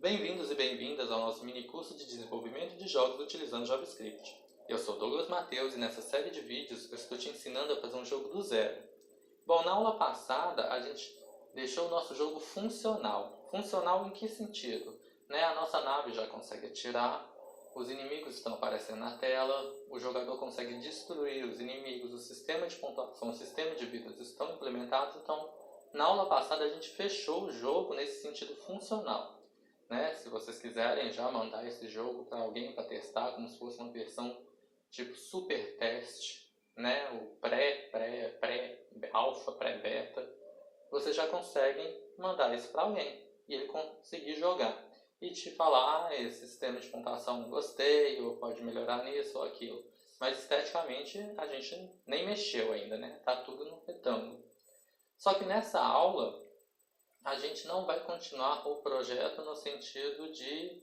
Bem-vindos e bem-vindas ao nosso mini curso de desenvolvimento de jogos utilizando JavaScript. Eu sou Douglas Mateus e nessa série de vídeos eu estou te ensinando a fazer um jogo do zero. Bom, na aula passada a gente deixou o nosso jogo funcional. Funcional em que sentido? A nossa nave já consegue atirar, os inimigos estão aparecendo na tela, o jogador consegue destruir os inimigos, o sistema de pontuação, o sistema de vidas estão implementados. Então, na aula passada a gente fechou o jogo nesse sentido funcional. Se vocês quiserem já mandar esse jogo para alguém para testar, como se fosse uma versão tipo super teste, o pré-alfa, pré-beta, vocês já conseguem mandar isso para alguém e ele conseguir jogar e te falar, esse sistema de pontuação não gostei, ou pode melhorar nisso ou aquilo. Mas esteticamente a gente nem mexeu ainda, tá tudo no retângulo. Só que nessa aula a gente não vai continuar o projeto no sentido de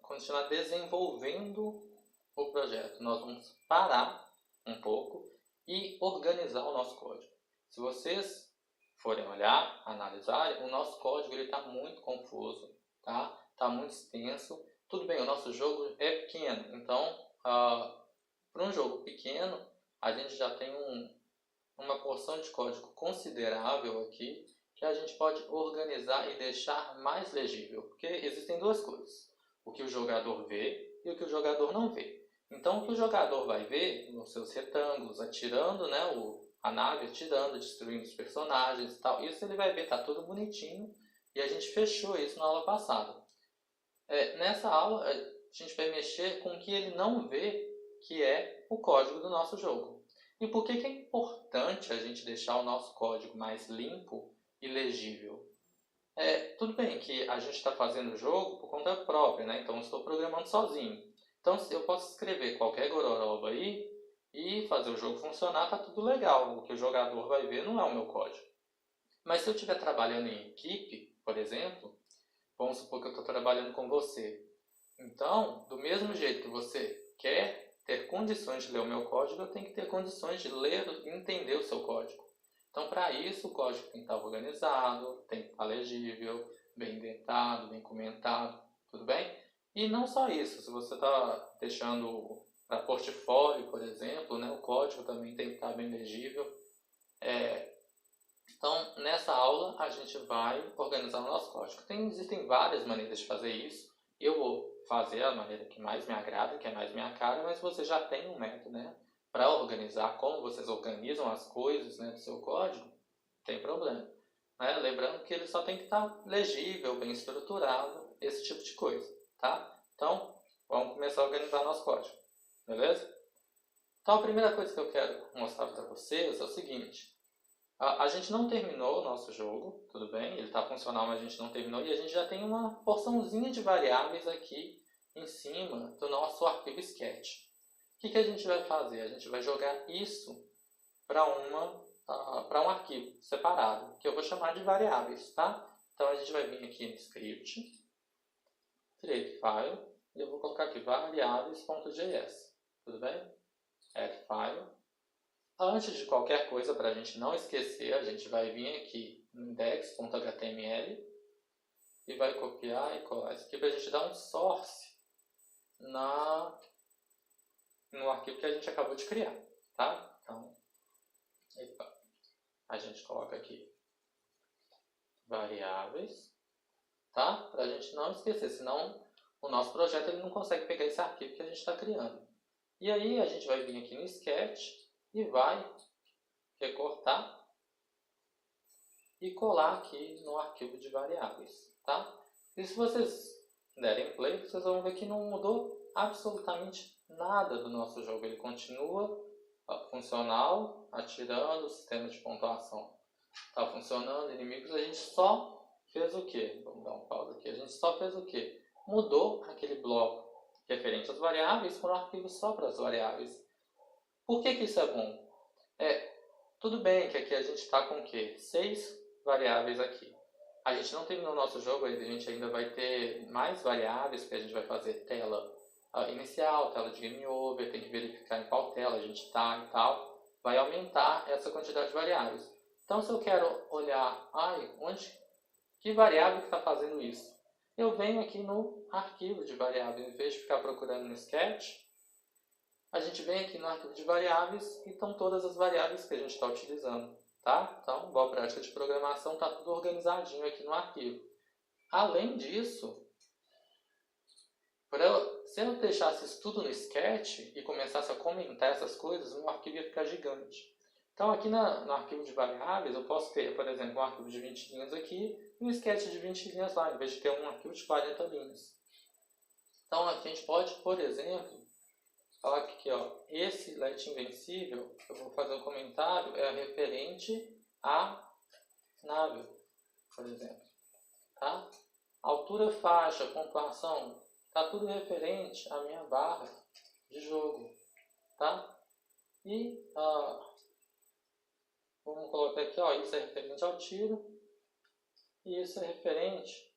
continuar desenvolvendo o projeto. Nós vamos parar um pouco e organizar o nosso código. Se vocês forem olhar, analisar, o nosso código está muito confuso, tá muito extenso. Tudo bem, o nosso jogo é pequeno, então para um jogo pequeno a gente já tem uma porção de código considerável aqui que a gente pode organizar e deixar mais legível, porque existem duas coisas: o que o jogador vê e o que o jogador não vê. Então, o que o jogador vai ver nos seus retângulos, atirando, a nave atirando, destruindo os personagens e tal, isso ele vai ver, tá tudo bonitinho, e a gente fechou isso na aula passada. Nessa aula, a gente vai mexer com o que ele não vê, que é o código do nosso jogo. E por que é importante a gente deixar o nosso código mais limpo e legível? Tudo bem que a gente está fazendo o jogo por conta própria, então eu estou programando sozinho. Então eu posso escrever qualquer gororoba aí e fazer o jogo funcionar, tá tudo legal. O que o jogador vai ver não é o meu código. Mas se eu estiver trabalhando em equipe, por exemplo, vamos supor que eu estou trabalhando com você. Então, do mesmo jeito que você quer ter condições de ler o meu código, eu tenho que ter condições de ler e entender o seu código. Então, para isso, o código tem que estar organizado, tem que estar legível, bem indentado, bem comentado, tudo bem? E não só isso, se você está deixando para portfólio, por exemplo, o código também tem que estar bem legível. Então, nessa aula, a gente vai organizar o nosso código. Existem várias maneiras de fazer isso. Eu vou fazer a maneira que mais me agrada, que é mais minha cara, mas você já tem um método, para organizar como vocês organizam as coisas do seu código, não tem problema. Lembrando que ele só tem que estar legível, bem estruturado, esse tipo de coisa, tá? Então, vamos começar a organizar nosso código, beleza? Então, a primeira coisa que eu quero mostrar para vocês é o seguinte: a gente não terminou o nosso jogo, tudo bem, ele está funcional, mas a gente não terminou, e a gente já tem uma porçãozinha de variáveis aqui em cima do nosso arquivo sketch. O que a gente vai fazer? A gente vai jogar isso para um arquivo separado, que eu vou chamar de variáveis, tá? Então a gente vai vir aqui no script, create file, e eu vou colocar aqui variáveis.js, tudo bem? Add file. Antes de qualquer coisa, para a gente não esquecer, a gente vai vir aqui no index.html e vai copiar e colar isso aqui para a gente dar um source no arquivo que a gente acabou de criar, tá? Então, a gente coloca aqui variáveis, tá? Para a gente não esquecer, senão o nosso projeto ele não consegue pegar esse arquivo que a gente está criando. E aí a gente vai vir aqui no sketch e vai recortar e colar aqui no arquivo de variáveis, tá? E se vocês derem play, vocês vão ver que não mudou absolutamente nada do nosso jogo. Ele continua funcional, atirando, o sistema de pontuação está funcionando, inimigos. A gente só fez o quê? Vamos dar um pausa aqui. A gente só fez o quê? Mudou aquele bloco referente às variáveis para um arquivo só para as variáveis. Por que isso é bom? Tudo bem que aqui a gente está com o quê? 6 variáveis aqui. A gente não terminou o nosso jogo, a gente ainda vai ter mais variáveis, que a gente vai fazer tela inicial, tela de game over, tem que verificar em qual tela a gente está e tal. Vai aumentar essa quantidade de variáveis. Então, se eu quero olhar, que variável que está fazendo isso? eu venho aqui no arquivo de variável. Em vez de ficar procurando no Sketch, a gente vem aqui no arquivo de variáveis e estão todas as variáveis que a gente está utilizando. Tá? Então, boa prática de programação, está tudo organizadinho aqui no arquivo. Além disso, se eu deixasse isso tudo no Sketch e começasse a comentar essas coisas, o meu arquivo ia ficar gigante. Então, aqui no arquivo de variáveis, eu posso ter, por exemplo, um arquivo de 20 linhas aqui e um sketch de 20 linhas lá, em vez de ter um arquivo de 40 linhas. Então, a gente pode, por exemplo, falar que aqui, ó, esse let invencível, eu vou fazer um comentário, é referente a nave, por exemplo. Tá? Altura, faixa, pontuação, tá tudo referente à minha barra de jogo. Tá? E vamos colocar aqui, ó, isso é referente ao tiro e isso é referente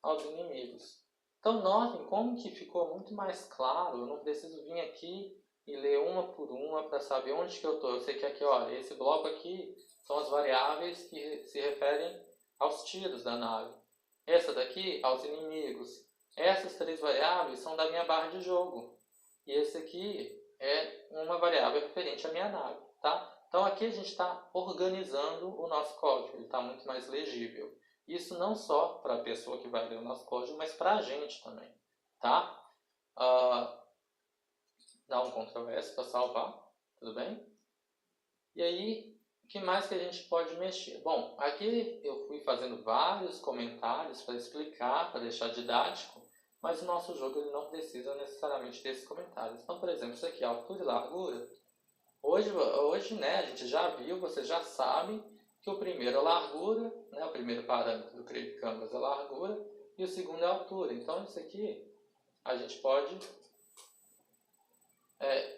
aos inimigos. Então notem como que ficou muito mais claro, eu não preciso vir aqui e ler uma por uma para saber onde que eu estou. Eu sei que aqui, olha, esse bloco aqui são as variáveis que se referem aos tiros da nave. Essa daqui, aos inimigos. Essas 3 variáveis são da minha barra de jogo. E esse aqui é uma variável referente à minha nave, tá? Então aqui a gente está organizando o nosso código, ele está muito mais legível. Isso não só para a pessoa que vai ler o nosso código, mas para a gente também, tá? Dá um Ctrl S para salvar, tudo bem? E aí, o que mais que a gente pode mexer? Bom, aqui eu fui fazendo vários comentários para explicar, para deixar didático, mas o nosso jogo ele não precisa necessariamente desses comentários. Então, por exemplo, isso aqui, altura e largura. Hoje, né, a gente já viu, você já sabe que o primeiro é a largura, né, o primeiro parâmetro do Create Canvas é a largura, e o segundo é a altura. Então, isso aqui a gente pode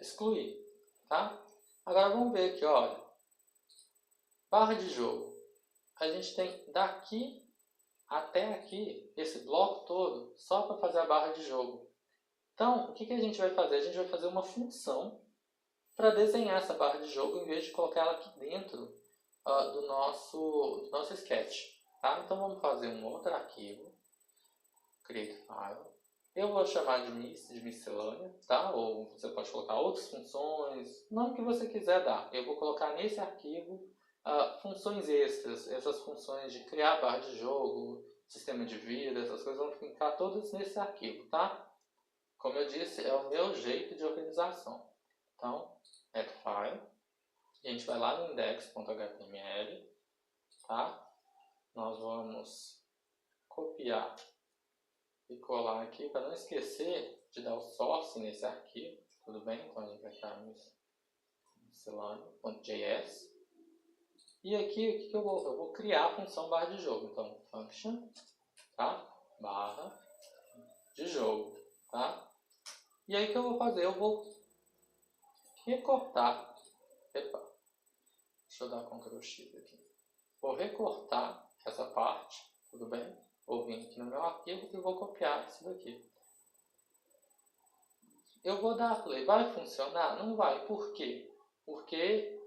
excluir, tá? Agora vamos ver aqui, olha. Barra de jogo. A gente tem daqui até aqui, esse bloco todo, só para fazer a barra de jogo. Então, o que a gente vai fazer? A gente vai fazer uma função para desenhar essa barra de jogo, em vez de colocar ela aqui dentro do nosso sketch. Tá? Então, vamos fazer um outro arquivo. Create file. Eu vou chamar de miscelânea, tá? Ou você pode colocar outras funções, o nome que você quiser dar. Eu vou colocar nesse arquivo funções extras, essas funções de criar barra de jogo, sistema de vida, essas coisas vão ficar todas nesse arquivo, tá? Como eu disse, é o meu jeito de organização. Então, add file, a gente vai lá no index.html, tá? Nós vamos copiar e colar aqui para não esquecer de dar o source nesse arquivo, tudo bem? Então a gente vai estar no miscelânea.js. E aqui o que eu vou? Eu vou criar a função barra de jogo. Então, function, tá? Barra de jogo, tá? E aí o que eu vou fazer? Eu vou recortar. Epa, deixa eu dar Ctrl X aqui. Vou recortar essa parte, tudo bem? Vou vir aqui no meu arquivo e vou copiar isso daqui. Eu vou dar play. Vai funcionar? Não vai. Por quê? Porque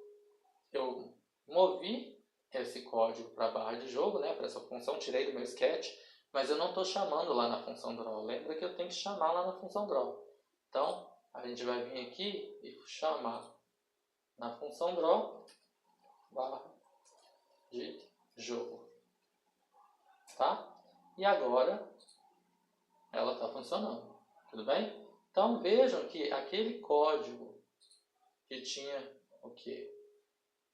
eu movi esse código para a barra de jogo, né, para essa função, tirei do meu sketch, mas eu não estou chamando lá na função draw. Lembra que eu tenho que chamar lá na função draw. Então, a gente vai vir aqui e chamar na função draw barra de jogo. Tá? E agora ela está funcionando. Tudo bem? Então vejam que aquele código que tinha o quê?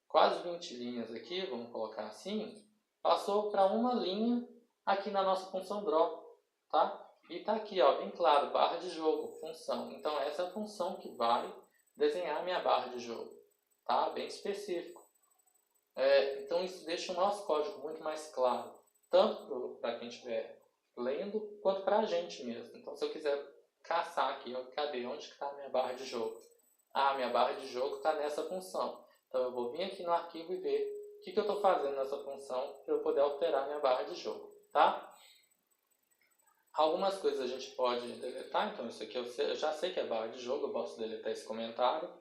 Quase 20 linhas aqui, vamos colocar assim, passou para uma linha aqui na nossa função draw, tá? E está aqui, ó, bem claro, barra de jogo, função. Então essa é a função que vai desenhar a minha barra de jogo, tá? Bem específico. Então isso deixa o nosso código muito mais claro, tanto para quem estiver lendo, quanto para a gente mesmo. Então se eu quiser caçar aqui, cadê? Onde está a minha barra de jogo? Ah, minha barra de jogo está nessa função. Então eu vou vir aqui no arquivo e ver o que eu estou fazendo nessa função para eu poder alterar minha barra de jogo, tá? Algumas coisas a gente pode deletar, então isso aqui eu já sei que é barra de jogo, eu posso deletar esse comentário.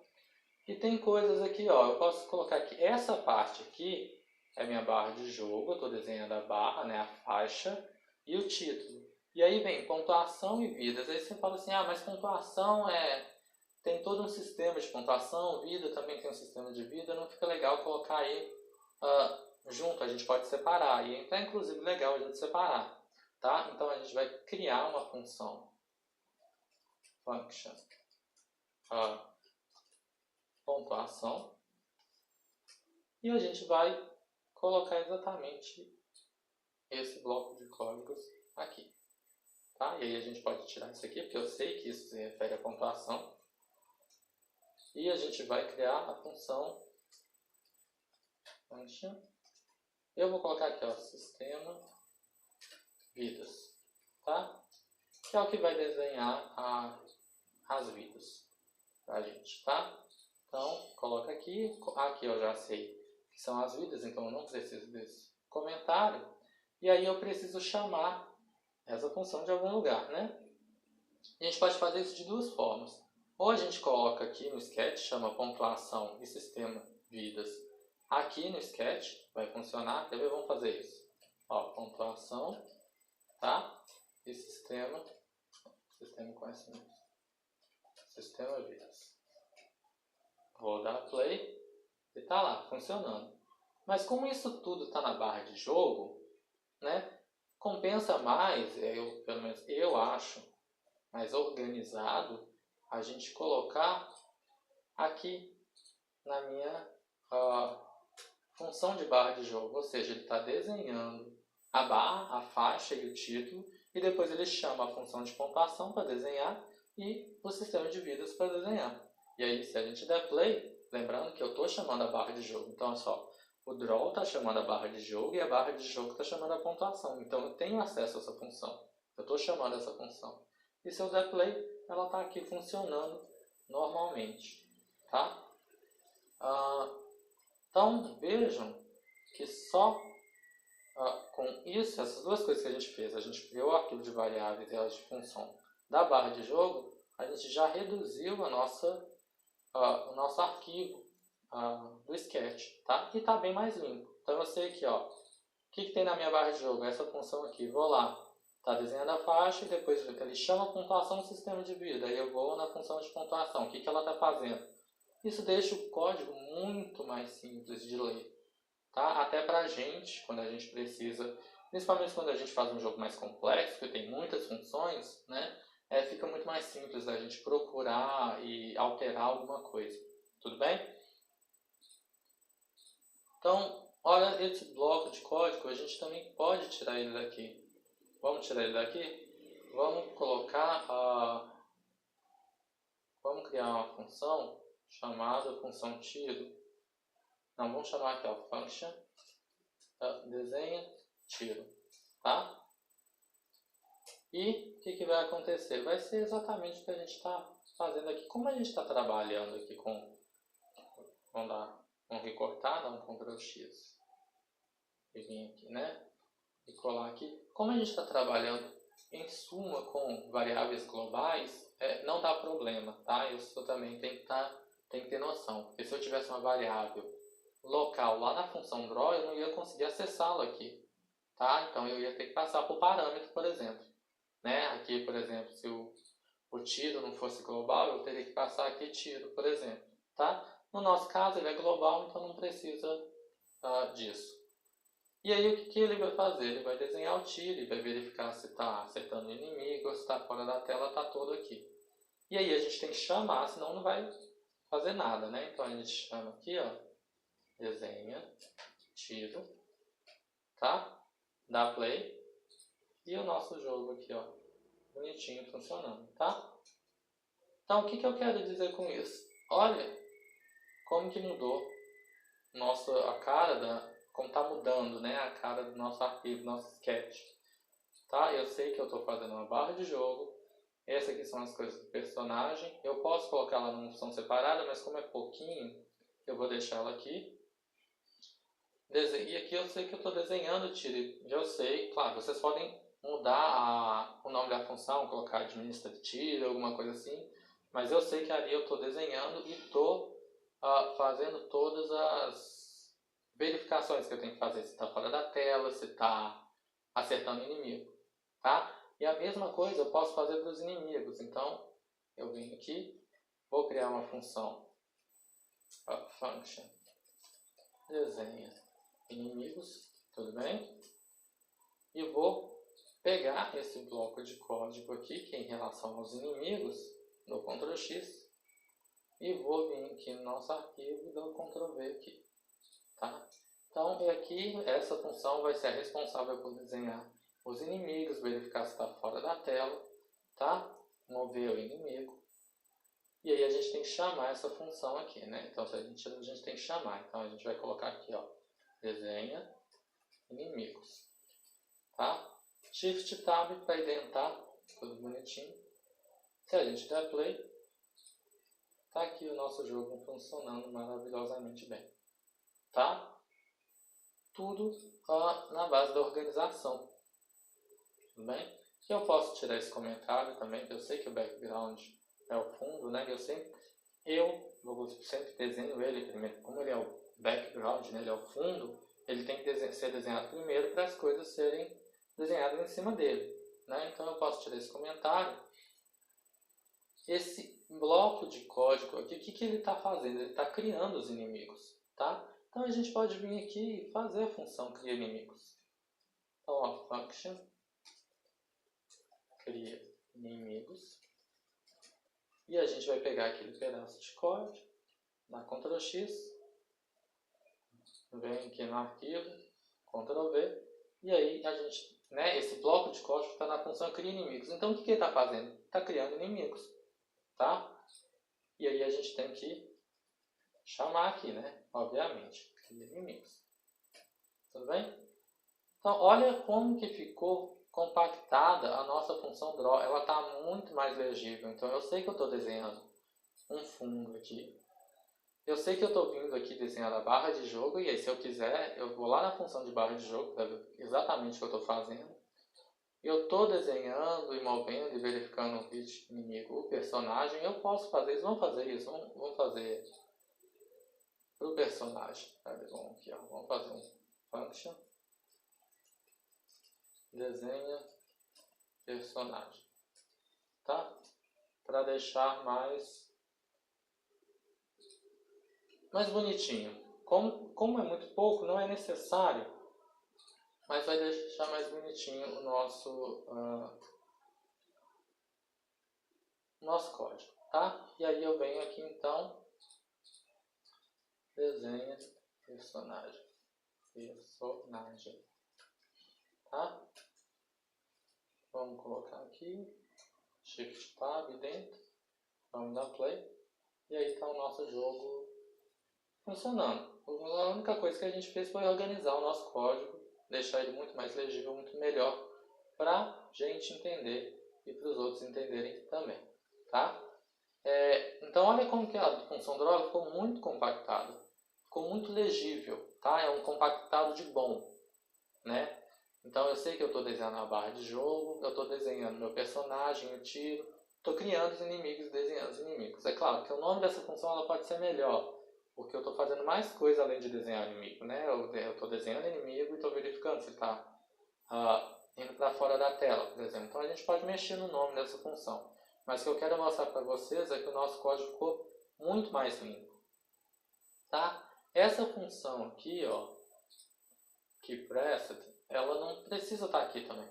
E tem coisas aqui, ó, eu posso colocar aqui, essa parte aqui é minha barra de jogo, eu estou desenhando a barra, né, a faixa. e o título. E aí vem pontuação e vidas. Aí você fala assim, mas pontuação tem todo um sistema de pontuação, vida também tem um sistema de vida, não fica legal colocar aí junto, a gente pode separar. E é inclusive legal a gente separar, tá? Então a gente vai criar uma função function pontuação e a gente vai colocar exatamente esse bloco de códigos aqui, tá? E aí a gente pode tirar isso aqui, porque eu sei que isso se refere à pontuação. E a gente vai criar a função function. Eu vou colocar aqui, ó, sistema vidas, tá? Que é o que vai desenhar as vidas pra gente, tá? Então, coloca aqui. Aqui eu já sei que são as vidas, então eu não preciso desse comentário. E aí eu preciso chamar essa função de algum lugar, né? A gente pode fazer isso de duas formas. Ou a gente coloca aqui no sketch, chama pontuação e sistema vidas. Aqui no sketch vai funcionar. Quer ver? Vamos fazer isso. Ó, pontuação, tá? E sistema com essa mesmo. Sistema vidas. Vou dar play e tá lá, funcionando. Mas como isso tudo está na barra de jogo, né? Compensa mais, pelo menos eu acho, mais organizado, a gente colocar aqui na minha função de barra de jogo. Ou seja, ele está desenhando a barra, a faixa e o título, e depois ele chama a função de pontuação para desenhar e o sistema de vidas para desenhar. E aí, se a gente der play, lembrando que eu estou chamando a barra de jogo, então é só, o draw está chamando a barra de jogo e a barra de jogo está chamando a pontuação. Então eu tenho acesso a essa função, eu estou chamando essa função. E se eu der play, ela está aqui funcionando normalmente, tá? Então vejam que só com isso, essas duas coisas que a gente fez, a gente criou o arquivo de variáveis e elas de função da barra de jogo, a gente já reduziu o nosso arquivo do sketch, tá? E está bem mais limpo. Então eu sei que, ó, o que tem na minha barra de jogo? Essa função aqui, vou lá, está desenhando a faixa e depois ele chama a pontuação do sistema de vida. Aí eu vou na função de pontuação, o que ela está fazendo? Isso deixa o código muito mais simples de ler, tá? Até para a gente, quando a gente precisa, principalmente quando a gente faz um jogo mais complexo, que tem muitas funções, né? Fica muito mais simples da gente procurar e alterar alguma coisa. Tudo bem? Então, olha esse bloco de código, a gente também pode tirar ele daqui. Vamos tirar ele daqui? Vamos colocar vamos criar uma função chamada função tiro. Não, vamos chamar aqui, ó, function desenha tiro, tá? E o que vai acontecer? Vai ser exatamente o que a gente está fazendo aqui. Como a gente está trabalhando aqui com... Vamos recortar, dar um Ctrl X. E vir aqui, né? E colar aqui. Como a gente está trabalhando em suma com variáveis globais, não dá problema, tá? Isso também tem que ter noção. Porque se eu tivesse uma variável local lá na função draw, eu não ia conseguir acessá-la aqui, tá? Então eu ia ter que passar por parâmetro, por exemplo, né? Aqui, por exemplo, se o tiro não fosse global, eu teria que passar aqui tiro, por exemplo, tá? No nosso caso ele é global, então não precisa disso. E aí o que ele vai fazer? Ele vai desenhar o tiro e vai verificar se está acertando o inimigo, ou se está fora da tela, está todo aqui. E aí a gente tem que chamar, senão não vai fazer nada, né? Então a gente chama aqui, ó, desenha tiro, tá? Dá play e o nosso jogo aqui, ó, bonitinho funcionando, tá? Então o que eu quero dizer com isso? Olha como que mudou a cara como está mudando, né, a cara do nosso arquivo, nosso sketch, tá? Eu sei que eu estou fazendo uma barra de jogo, essas aqui são as coisas do personagem, eu posso colocar ela numa função separada, mas como é pouquinho, eu vou deixar ela aqui. E aqui eu sei que eu estou desenhando o tiro, eu sei, claro, vocês podem mudar o nome da função, colocar administra tiro, alguma coisa assim, mas eu sei que ali eu estou desenhando e estou fazendo todas as verificações que eu tenho que fazer, se está fora da tela, se está acertando o inimigo. tá? E a mesma coisa eu posso fazer para os inimigos. Então, eu venho aqui, vou criar uma função, function, desenha inimigos, tudo bem? E vou pegar esse bloco de código aqui, que é em relação aos inimigos, dou Ctrl X, e vou vir aqui no nosso arquivo e dou Ctrl V aqui, tá? Então, aqui, essa função vai ser a responsável por desenhar os inimigos, verificar se está fora da tela, tá? Mover o inimigo. E aí a gente tem que chamar essa função aqui, né? Então, a gente tem que chamar. Então, a gente vai colocar aqui, ó, desenha inimigos, tá? Shift Tab para identar, tudo bonitinho. Se a gente der play, tá aqui o nosso jogo funcionando maravilhosamente bem, tá? Tudo na base da organização, tudo bem? E eu posso tirar esse comentário também, que eu sei que o background é o fundo, né? Eu sempre desenho ele primeiro, como ele é o background, né? Ele é o fundo, ele tem que ser desenhado primeiro para as coisas serem desenhadas em cima dele, né? Então eu posso tirar esse comentário. Esse bloco de código aqui, o que ele está fazendo? Ele está criando os inimigos, tá? Então a gente pode vir aqui e fazer a função cria inimigos. Então, a function cria inimigos. E a gente vai pegar aquele pedaço de código, dar Ctrl X, vem aqui no arquivo, Ctrl V, e aí a gente, né, esse bloco de código está na função cria inimigos. Então o que ele está fazendo? Está criando inimigos, tá? E aí a gente tem que chamar aqui, né? Obviamente, cria inimigos. Tudo bem? Então olha como que ficou compactada a nossa função draw. Ela está muito mais legível. Então eu sei que eu estou desenhando um fundo aqui. Eu sei que eu estou vindo aqui desenhar a barra de jogo, e aí se eu quiser, eu vou lá na função de barra de jogo para ver exatamente o que eu estou fazendo. Eu estou desenhando e movendo e verificando o inimigo, o personagem. Eu posso fazer isso, vamos fazer isso, vamos fazer para o personagem. Vamos aqui, ó, vamos fazer um function, desenha personagem, tá? Para deixar mais bonitinho. Como é muito pouco, não é necessário, mas vai deixar mais bonitinho o nosso código, tá? E aí eu venho aqui então, desenha personagem, tá? Vamos colocar aqui, Shift Tab dentro, vamos dar play, e aí está o nosso jogo funcionando. A única coisa que a gente fez foi organizar o nosso código, deixar ele muito mais legível, muito melhor para a gente entender e para os outros entenderem também, tá? Então olha como que a função draw ficou muito compactada, ficou muito legível, tá? É um compactado de bom, né? Então eu sei que eu estou desenhando a barra de jogo, eu estou desenhando meu personagem, o tiro, estou criando os inimigos, desenhando os inimigos. É claro que o nome dessa função ela pode ser melhor, porque eu estou fazendo mais coisa além de desenhar inimigo, né? Eu estou desenhando inimigo e estou verificando se está indo para fora da tela, por exemplo. Então a gente pode mexer no nome dessa função. Mas o que eu quero mostrar para vocês é que o nosso código ficou muito mais limpo, tá? Essa função aqui, ó, keepReset, ela não precisa estar aqui também,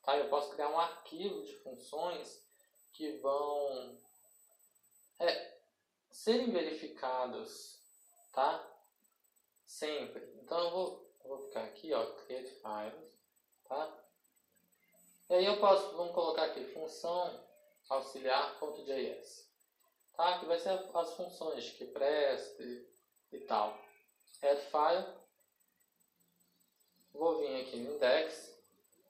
tá? Eu posso criar um arquivo de funções que vão serem verificados, tá? Sempre. Então eu vou ficar aqui, ó, create files, tá? E aí vamos colocar aqui função auxiliar.js, tá? Que vai ser as funções que presta e tal. Add file, vou vir aqui no index,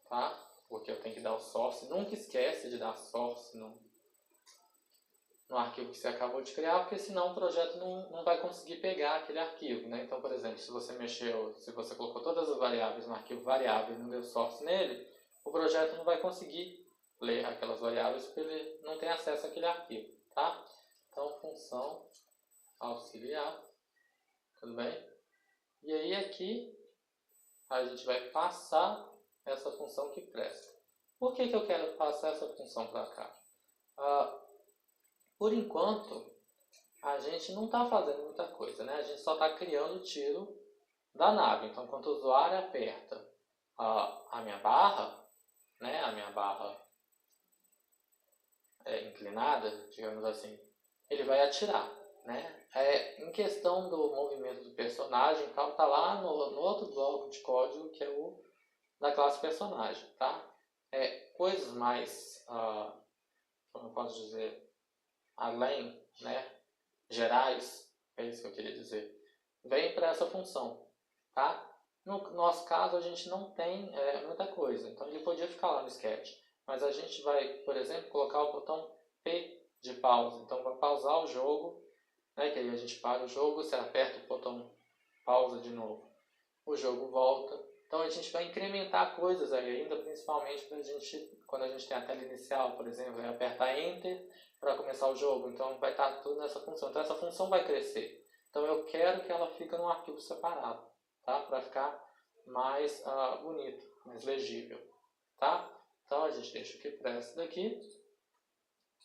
tá? Porque eu tenho que dar o source. Nunca esquece de dar source no arquivo que você acabou de criar, porque senão o projeto não vai conseguir pegar aquele arquivo, né? Então, por exemplo, se você colocou todas as variáveis no arquivo variável e não deu source nele, o projeto não vai conseguir ler aquelas variáveis porque ele não tem acesso àquele arquivo, tá? Então, função auxiliar, tudo bem? E aí aqui a gente vai passar essa função que presta. Por que eu quero passar essa função para cá? Por enquanto, a gente não está fazendo muita coisa, né? A gente só está criando o tiro da nave. Então, quando o usuário aperta a minha barra, né? A minha barra inclinada, digamos assim, ele vai atirar, né? Em questão do movimento do personagem, tal, tá lá no outro bloco de código que é o da classe personagem, tá? Coisas mais, como eu posso dizer, além, né? Gerais, é isso que eu queria dizer, vem para essa função, tá? No nosso caso, a gente não tem muita coisa, então ele podia ficar lá no sketch, mas a gente vai, por exemplo, colocar o botão P de pausa, então vai pausar o jogo, né, que aí a gente para o jogo, você aperta o botão pausa de novo, o jogo volta, então a gente vai incrementar coisas aí ainda, principalmente pra gente, quando a gente tem a tela inicial, por exemplo, vai apertar Enter para começar o jogo, então vai estar tudo nessa função, então essa função vai crescer, então eu quero que ela fique num arquivo separado, tá? Para ficar mais bonito, mais legível, tá? Então a gente deixa aqui para essa daqui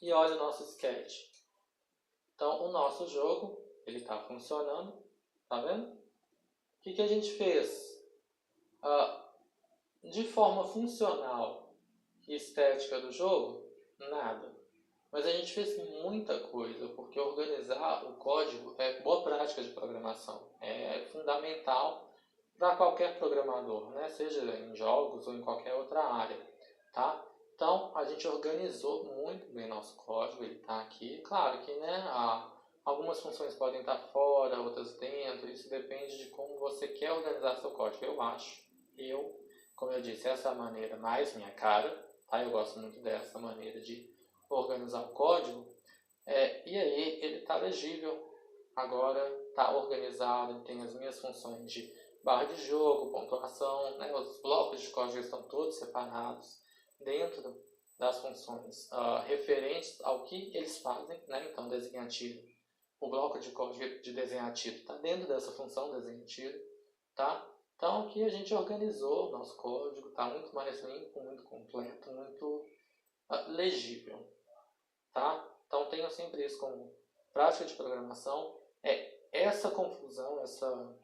e olha o nosso sketch. Então o nosso jogo, ele está funcionando, tá vendo? O que a gente fez? De forma funcional e estética do jogo, nada. Mas a gente fez muita coisa, porque organizar o código é boa prática de programação. É fundamental para qualquer programador, né? Seja em jogos ou em qualquer outra área. Tá? Então, a gente organizou muito bem nosso código, ele está aqui. Claro que algumas funções podem estar fora, outras dentro, isso depende de como você quer organizar seu código. Como eu disse, essa é a maneira mais minha cara, tá? Eu gosto muito dessa maneira de organizar o código, e aí ele está legível, agora está organizado, tem as minhas funções de barra de jogo, pontuação, né? Os blocos de código estão todos separados dentro das funções referentes ao que eles fazem, né? Então desenhar tiro, o bloco de código de desenhar tiro está dentro dessa função desenhar tiro, tá? Então aqui a gente organizou o nosso código, está muito mais limpo, muito completo, muito legível, tá? Então tenham sempre isso como prática de programação. Essa confusão, essa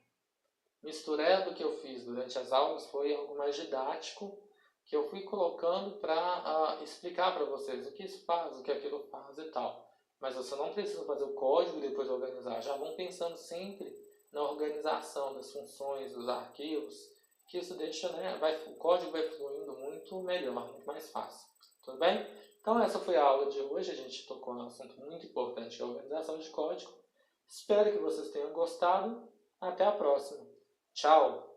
mistureba que eu fiz durante as aulas foi algo mais didático, que eu fui colocando para explicar para vocês o que isso faz, o que aquilo faz e tal. Mas você não precisa fazer o código e depois organizar. Já vão pensando sempre na organização das funções, dos arquivos, que isso deixa, né, o código vai fluindo muito melhor, muito mais fácil. Tudo bem? Então essa foi a aula de hoje. A gente tocou num assunto muito importante, que é a organização de código. Espero que vocês tenham gostado. Até a próxima. Tchau!